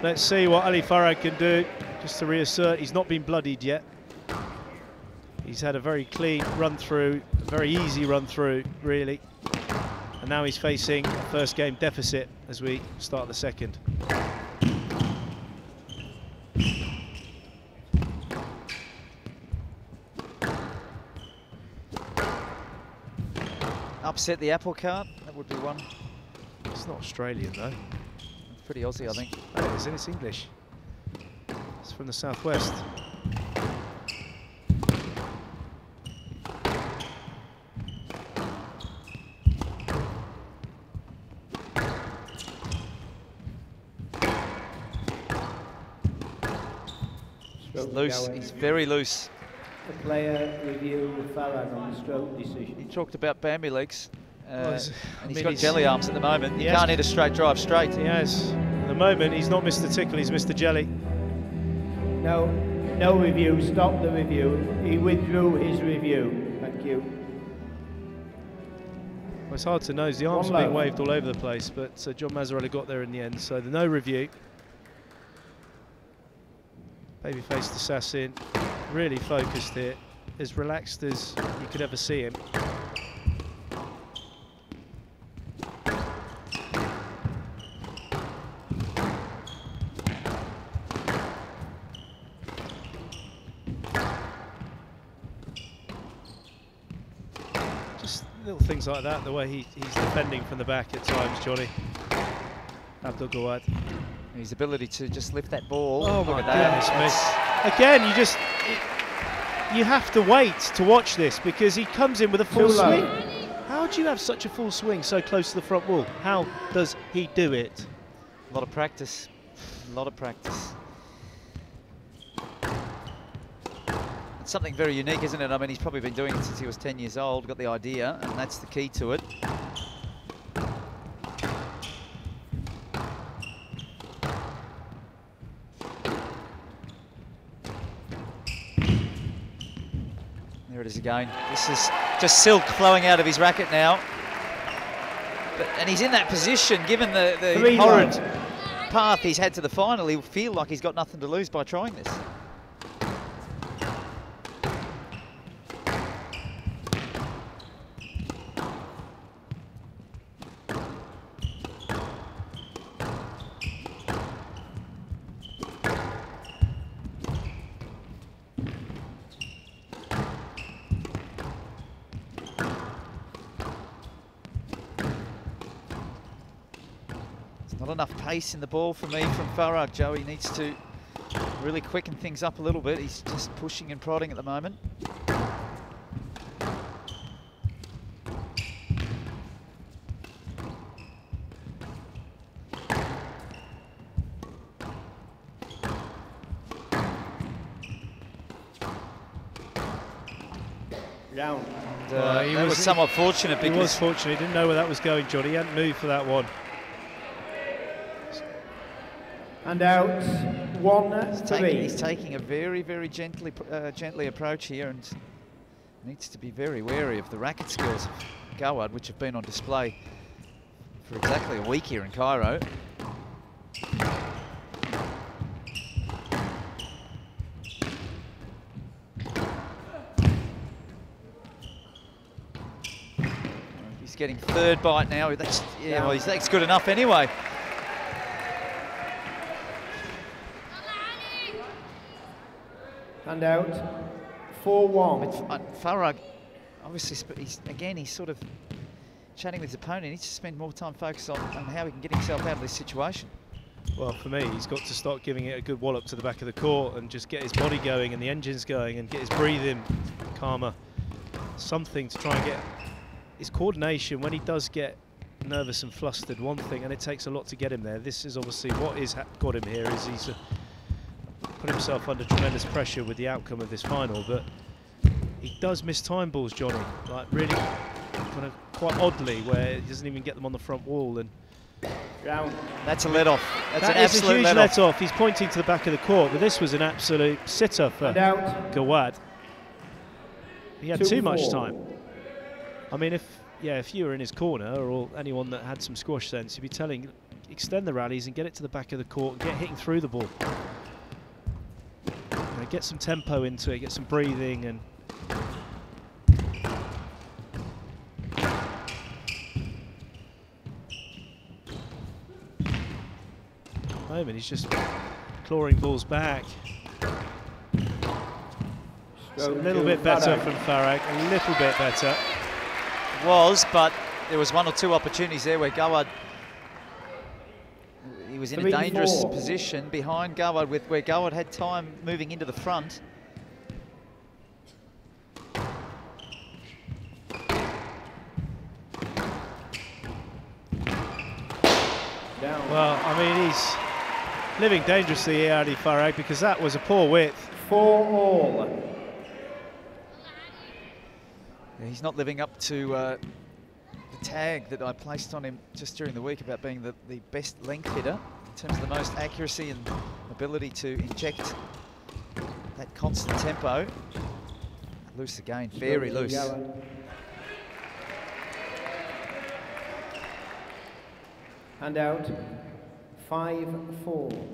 Let's see what Ali Farag can do, just to reassert he's not been bloodied yet. He's had a very clean run through, a very easy run through, really. And now he's facing a first game deficit as we start the second. Upset the apple cart, that would be one. It's not Australian though. It's pretty Aussie, I think. Oh, it is, it's English. It's from the southwest. He's loose, he's very loose. The player review Farag on the stroke decision. He talked about Bambi legs, Well, and he's got jelly arms at the moment. He can't hit a straight drive straight. He has. At the moment, he's not Mr. Tickle, he's Mr. Jelly. No review, stop the review. He withdrew his review. Thank you. Well, it's hard to know, the arms are being waved all over the place, but John Mazzarella got there in the end, so the no review. Babyfaced assassin, really focused here, as relaxed as you could ever see him. Just little things like that, the way he's defending from the back at times, Johnny. Abdul Gawad. His ability to just lift that ball. Oh look my at that. goodness me. Again, you have to wait to watch this because he comes in with a full swing. How do you have such a full swing so close to the front wall? How does he do it? A lot of practice. A lot of practice. It's something very unique, isn't it? I mean, he's probably been doing it since he was 10 years old, got the idea, and that's the key to it. There it is again. This is just silk flowing out of his racket now. And he's in that position, given the horrid path he's had to the final, he'll feel like he's got nothing to lose by trying this. Not enough pace in the ball for me from Farag, Joe. He needs to really quicken things up a little bit. He's just pushing and prodding at the moment. Round. And, he was somewhat fortunate because... He was fortunate. He didn't know where that was going, Johnny. He hadn't moved for that one. And out, 1-3. He's taking a very, very gently approach here and needs to be very wary of the racket skills of Gawad, which have been on display for exactly a week here in Cairo. He's getting third bite now. That's, yeah, well, that's good enough anyway. And out, 4-1. Farag, obviously, he's sort of chatting with his opponent. He needs to spend more time focused on how he can get himself out of this situation. Well, for me, he's got to start giving it a good wallop to the back of the court and just get his body going and the engines going and get his breathing calmer. Something to try and get his coordination when he does get nervous and flustered, one thing, and it takes a lot to get him there. This is obviously what is got him here, is he's put himself under tremendous pressure with the outcome of this final, but he does miss time balls, Johnny, like really kind of quite oddly, where he doesn't even get them on the front wall. And that's a let-off. That's an absolute huge let-off. He's pointing to the back of the court, but this was an absolute sitter for Gawad. He had too much time. I mean, if you were in his corner, or anyone that had some squash sense, you'd be telling extend the rallies and get it to the back of the court and get hitting through the ball. You know, get some tempo into it, get some breathing, and at the moment he's just clawing balls back. It's a little bit better from Farag, a little bit better. But there was one or two opportunities there where Gawad, he was in a dangerous position behind Gawad, where Gawad had time moving into the front. Well, I mean, he's living dangerously here, Ali Farag, because that was a poor width. 4-all. He's not living up to the tag that I placed on him just during the week about being the best length hitter in terms of the most accuracy and ability to inject that constant tempo. Loose again, very loose. And out, 5-4.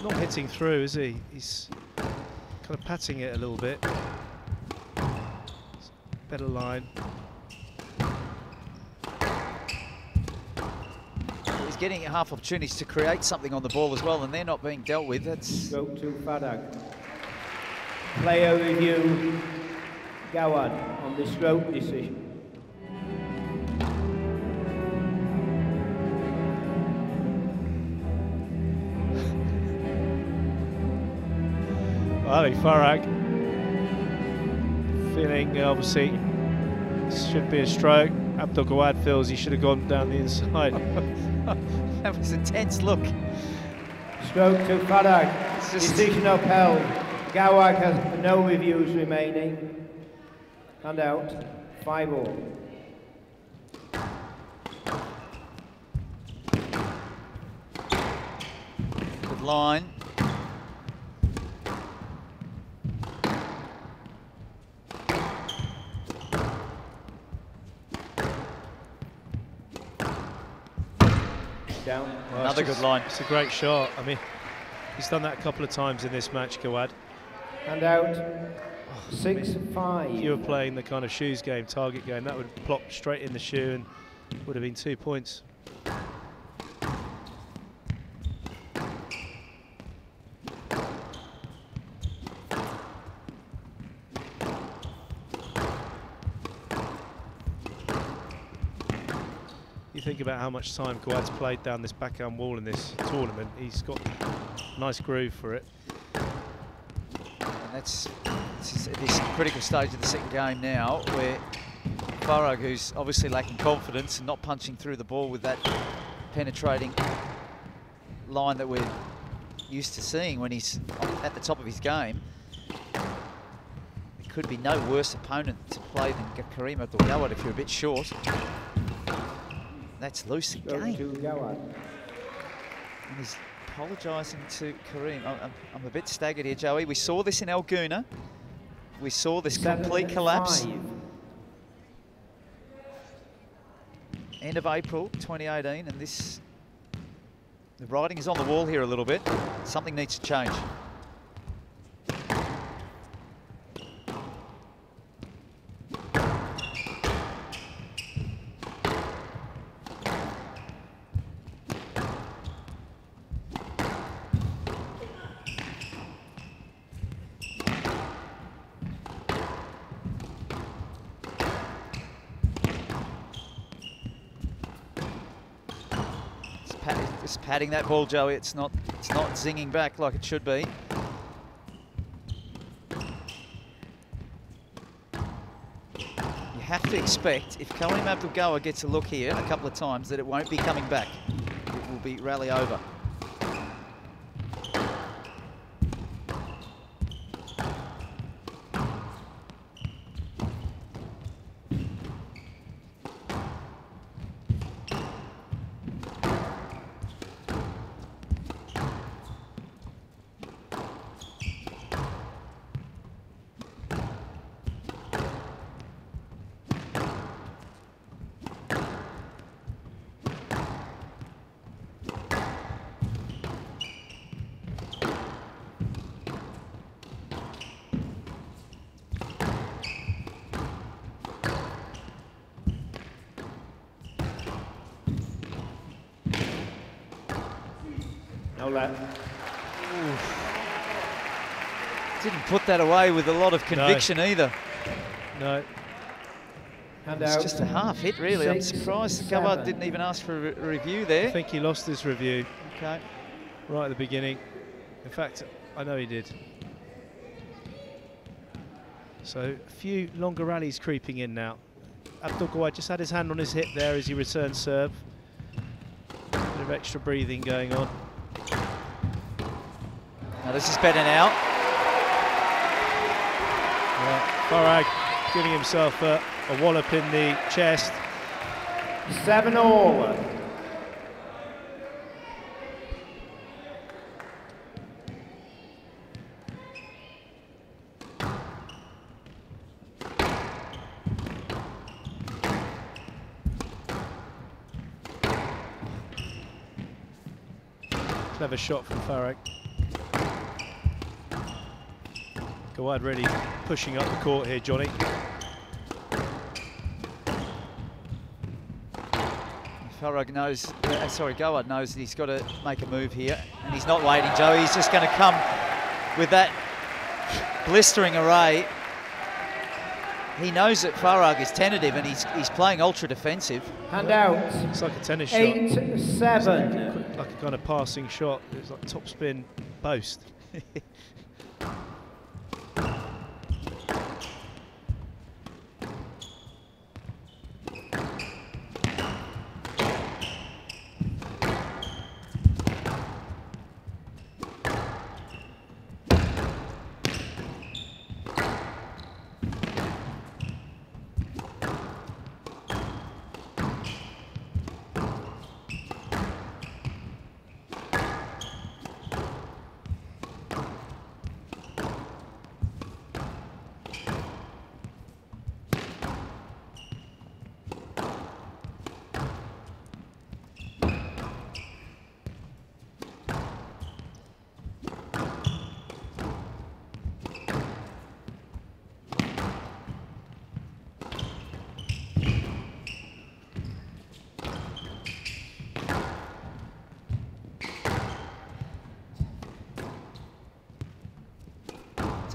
Not hitting through, is he? He's kind of patting it a little bit. Better line. He's getting half opportunities to create something on the ball as well, and they're not being dealt with. That's go to Farag. Player review, Gawad on the stroke decision. Ali Farag feeling obviously should be a stroke. Abdul Gawad feels he should have gone down the inside. That was a tense look. Stroke to Farag. Decision upheld. Gawad has no reviews remaining. And out. 5-all. Good line. Down. Well, another good line. It's a great shot. I mean, he's done that a couple of times in this match, Gawad. And out. 6-5. If you were playing the kind of shoes game, target game, that would plop straight in the shoe and would have been 2 points. You think about how much time Gawad's played down this backhand wall in this tournament. He's got a nice groove for it. And this is at this critical stage of the second game now, where Farag, who's obviously lacking confidence and not punching through the ball with that penetrating line that we're used to seeing when he's at the top of his game. There could be no worse opponent to play than Kareem Abdul-Gawad if you're a bit short. That's loose again. And he's apologising to Kareem. I'm a bit staggered here, Joey. We saw this in Elguna. We saw this complete collapse. End of April 2018, and this, the writing is on the wall here a little bit. Something needs to change. Just patting that ball, Joey. It's not zinging back like it should be. You have to expect, if Kareem Abdul-Gawad gets a look here a couple of times, that it won't be coming back. It will be rally over. No let. Didn't put that away with a lot of conviction either. No. It's just a half hit, really. I'm surprised Gawad didn't even ask for a review there. I think he lost his review. Okay. Right at the beginning. In fact, I know he did. So a few longer rallies creeping in now. Gawad just had his hand on his hip there as he returned serve. A bit of extra breathing going on. Now this is better now. Yeah, Farag giving himself a wallop in the chest. 7-all. Clever shot from Farag. Gawad really pushing up the court here, Johnny. Farag knows, Gawad knows that he's got to make a move here, and he's not waiting, Joe. He's just going to come with that blistering array. He knows that Farag is tentative, and he's playing ultra defensive. Hand out. It's like a tennis shot. 8-7. Like a kind of passing shot. It's like top spin post.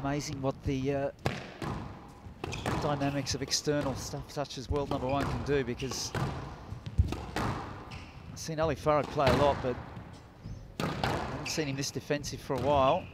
Amazing what the dynamics of external stuff such as world #1 can do, because I've seen Ali Farag play a lot, but I haven't seen him this defensive for a while.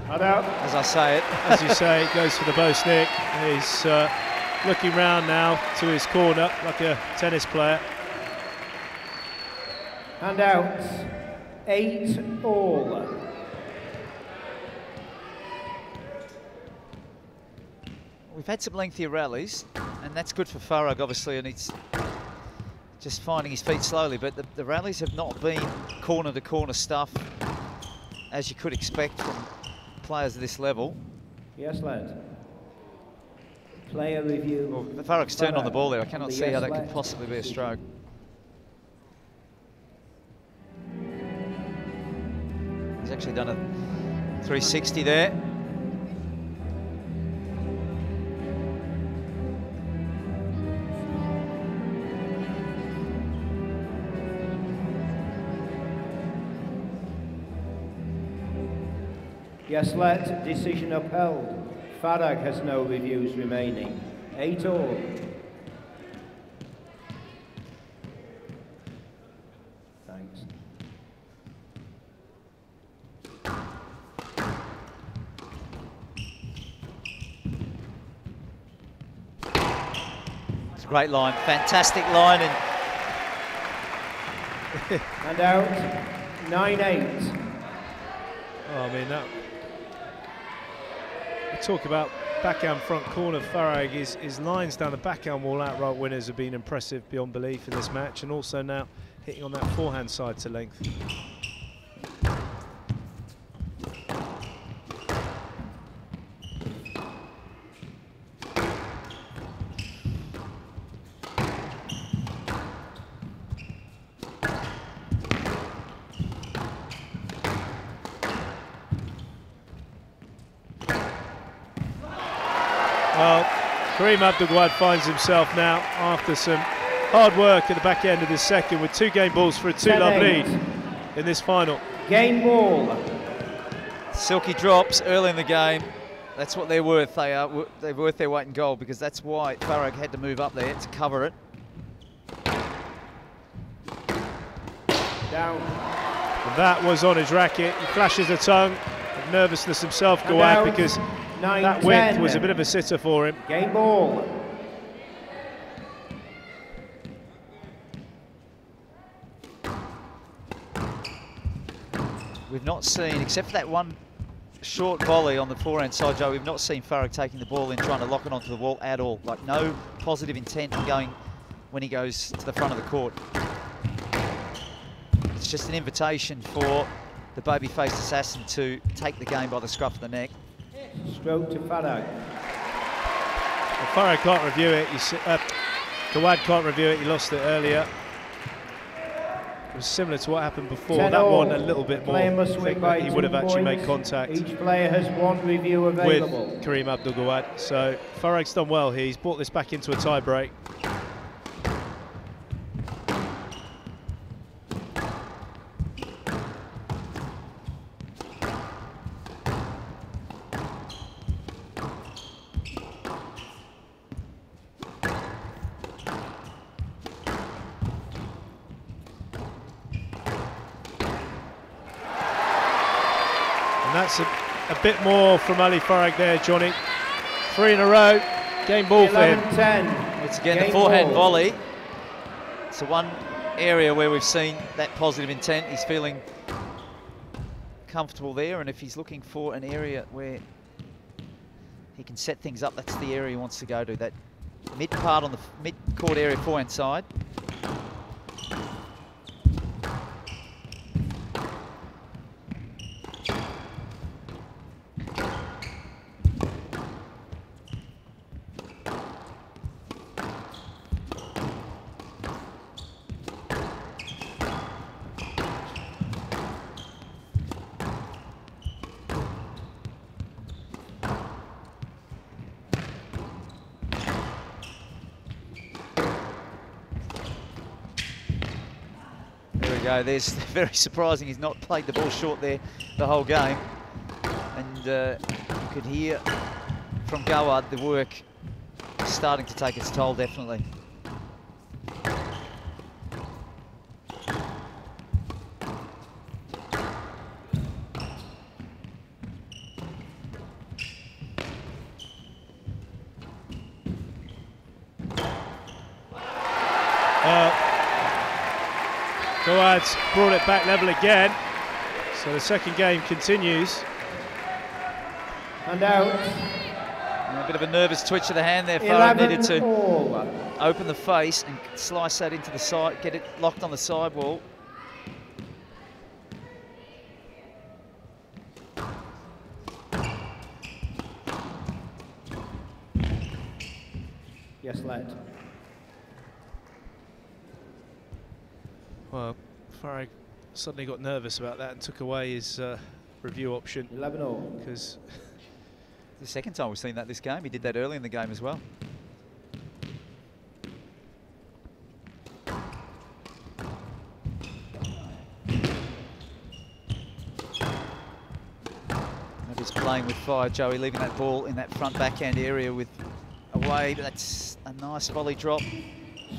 As I say it. As you say, it goes for the bow stick. He's looking round now to his corner like a tennis player. Hand out. 8-all. We've had some lengthier rallies, and that's good for Farag, obviously, and it's just finding his feet slowly, but the rallies have not been corner-to-corner stuff, as you could expect from players at this level. Yes, lad. Player review. Well, Farag's turned on the ball there. I cannot see how that could possibly be a stroke. He's actually done a 360 there. Yes, let. Decision upheld. Farag has no reviews remaining. 8-all. Thanks. It's a great line, fantastic line, And out. 9-8. Oh, I mean, that. We talk about backhand front corner. Farag, his lines down the backhand wall outright winners have been impressive beyond belief in this match, and also now hitting on that forehand side to length. Well, Kareem Abdul-Gawad finds himself now, after some hard work at the back end of this second, with 2 game balls for a 2-love lead in this final. Game ball. Silky drops early in the game. That's what they're worth. They're worth their weight in gold, because that's why Farag had to move up there to cover it. Down. That was on his racket. He flashes the tongue of nervousness himself, Gawad, because that width was a bit of a sitter for him. Game ball. We've not seen, except for that one short volley on the forehand side, Joe, we've not seen Farag taking the ball in, trying to lock it onto the wall at all. Like, no positive intent in going when he goes to the front of the court. It's just an invitation for the baby-faced assassin to take the game by the scruff of the neck. Stroke to Farag. Well, Farag can't review it. Gawad can't review it. He lost it earlier. It was similar to what happened before. That one a little bit more. I think that he would have actually made contact. Each player has one review available with Kareem Abdul-Gawad. So Farag's done well here. He's brought this back into a tie break. And that's a bit more from Ali Farag there, Johnny. 3 in a row. Game ball for him. 11-10. It's again Game the forehand ball. volley. It's the one area where we've seen that positive intent. He's feeling comfortable there, and if he's looking for an area where he can set things up, that's the area he wants to go to. That mid part on the mid-court area forehand side. There's very surprising he's not played the ball short there the whole game, and you could hear from Gawad the work is starting to take its toll, definitely. Gawad's brought it back level again, so the second game continues. And out. And a bit of a nervous twitch of the hand there. Farag needed to open the face and slice that into the side, get it locked on the sidewall. Yes, lad. Well, Farag suddenly got nervous about that and took away his review option. 11-all. Because the second time we've seen that this game. He did that early in the game as well. He's playing with fire, Joey, leaving that ball in that front backhand area with away. That's a nice volley drop.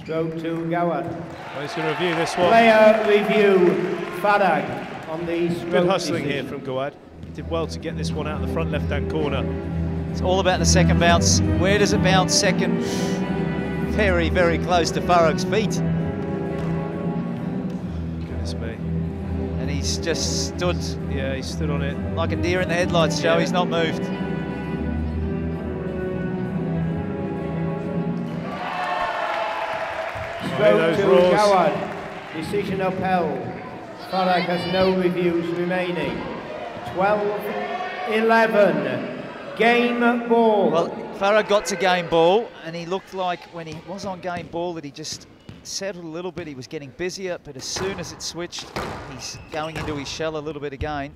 Stroke to Gawad. Well, he's going to review this one. Player review, Farag on the stroke. Good hustling decision. here from Gawad. Did well to get this one out of the front left-hand corner. It's all about the second bounce. Where does it bounce second? Very, very close to Farag's feet. Goodness me. And he's just stood. Yeah, he stood on it. Like a deer in the headlights, Joe. Yeah. He's not moved. Stroke to Gawad. Decision upheld. Farag has no reviews remaining. 12-11. Game ball. Well, Farag got to game ball, and he looked like when he was on game ball that he just settled a little bit. He was getting busier, but as soon as it switched, he's going into his shell a little bit again.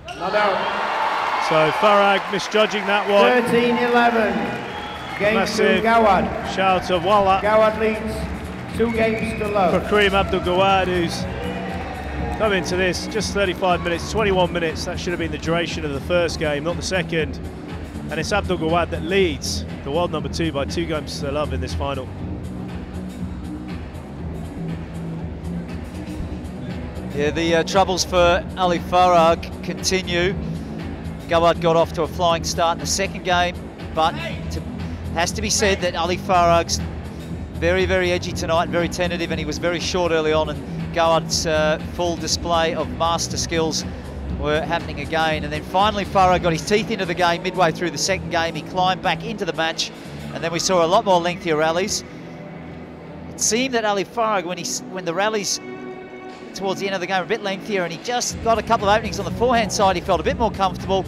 Not out. So Farag misjudging that one. 13-11. Games to Massive Gawad. shout of Walla Gawad leads 2 games to for love. Kareem Abdul-Gawad, who's come into this just 35 minutes, 21 minutes. That should have been the duration of the first game, not the second. And it's Abdul-Gawad that leads the world number 2 by 2 games to love in this final. Yeah, the troubles for Ali Farag continue. Gawad got off to a flying start in the second game, but has to be said that Ali Farag's very, very edgy tonight, very tentative, and he was very short early on, and Gawad's full display of master skills were happening again. And then finally Farag got his teeth into the game midway through the second game. He climbed back into the match, and then we saw a lot more lengthier rallies. It seemed that Ali Farag, when the rallies towards the end of the game were a bit lengthier, and he just got a couple of openings on the forehand side, he felt a bit more comfortable,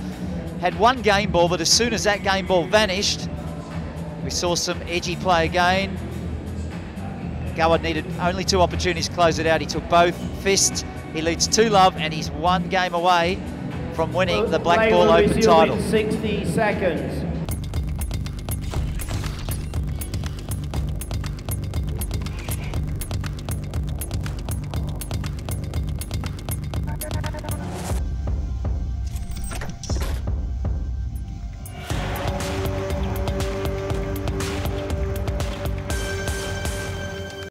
had one game ball, but as soon as that game ball vanished, we saw some edgy play again. Gawad needed only 2 opportunities to close it out. He took both fists. He leads 2-love, and he's 1 game away from winning the black ball open title. 60 seconds.